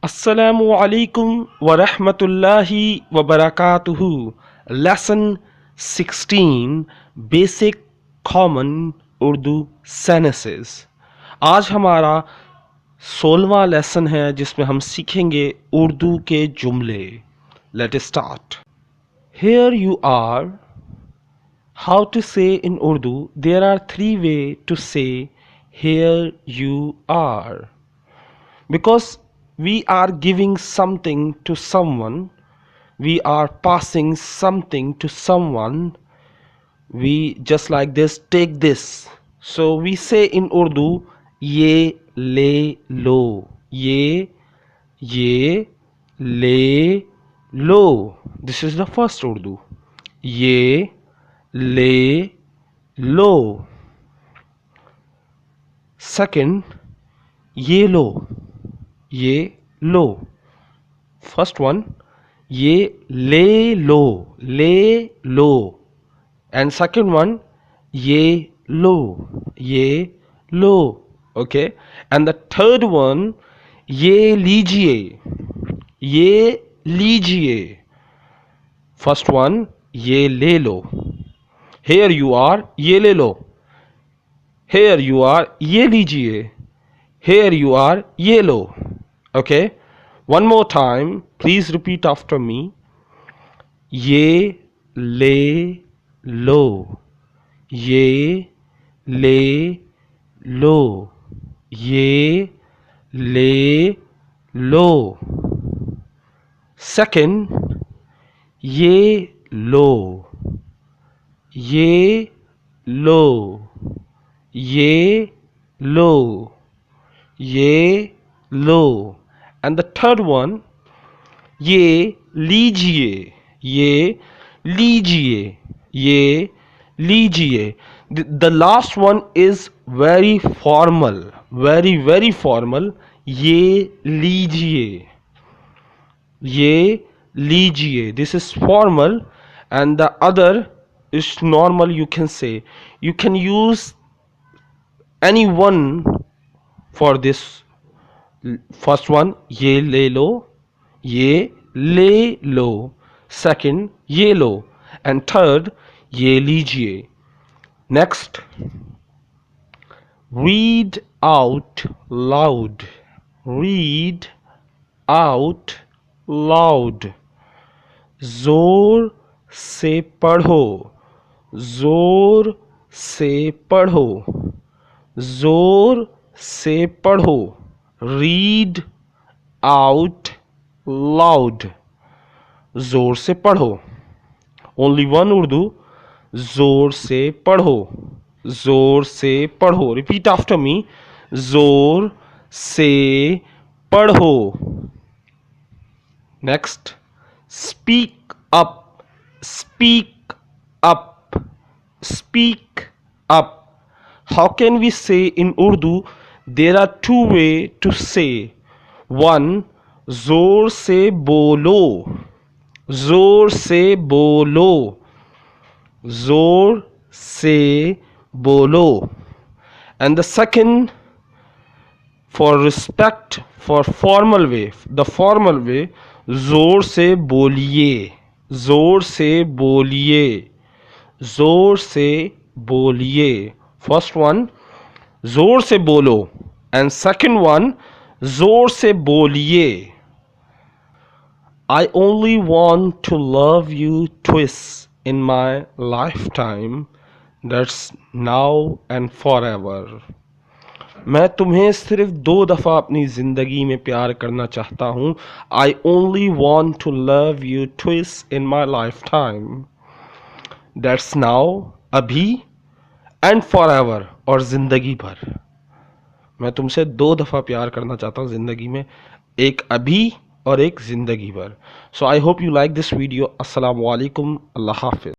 Assalamu alaikum wa rahmatullahi wa barakatuhu. Lesson 16 Basic Common Urdu Sentences. आज हमारा 16वां lesson है जिसमें हम सीखेंगे उर्दू के जुमले. Let us start. Here you are. How to say in Urdu? There are 3 ways to say here you are. Because we are giving something to someone, we are passing something to someone, we just like this, take this. So we say in Urdu, ye le lo, ye le lo. This is the first Urdu, ye le lo. Second, ye lo, ye lo. First one, ye le lo. And second one, ye lo. Okay. And the third one, ye lijiye. First one, ye le lo. Here you are, ye le lo. Here you are, ye lijiye. Here you are, ye lo. Okay, one more time, please repeat after me. Ye le lo, ye le lo, ye le lo. Second, ye lo, ye lo, ye lo, ye lo. And the third one, ye lijiye. The last one is very formal, very formal. Ye lijiye. This is formal, and the other is normal. You can say, you can use any one for this. First one, ye le lo. Second, ye lo. And third, ye lijiye. Next, read out loud. जोर से पढ़ो. Read out loud. जोर से पढ़ो. Only one Urdu. जोर से पढ़ो. Repeat after me. जोर से पढ़ो. Next, speak up. How can we say in Urdu? There are 2 ways to say. One, जोर से बोलो. And the second, for respect, for formal way, the formal way, जोर से बोलिए. First one, जोर से बोलो, and second one, जोर से बोलिए. I only want to love you twice in my lifetime, that's now and forever. मैं तुम्हें सिर्फ 2 दफ़ा अपनी ज़िंदगी में प्यार करना चाहता हूँ. I only want to love you twice in my lifetime, that's now, अभी, and forever, और ज़िंदगी भर. मैं तुमसे 2 दफ़ा प्यार करना चाहता हूँ ज़िंदगी में, एक अभी और एक ज़िंदगी भर. So I hope you like this video. Assalamu alaikum. Allah Hafiz.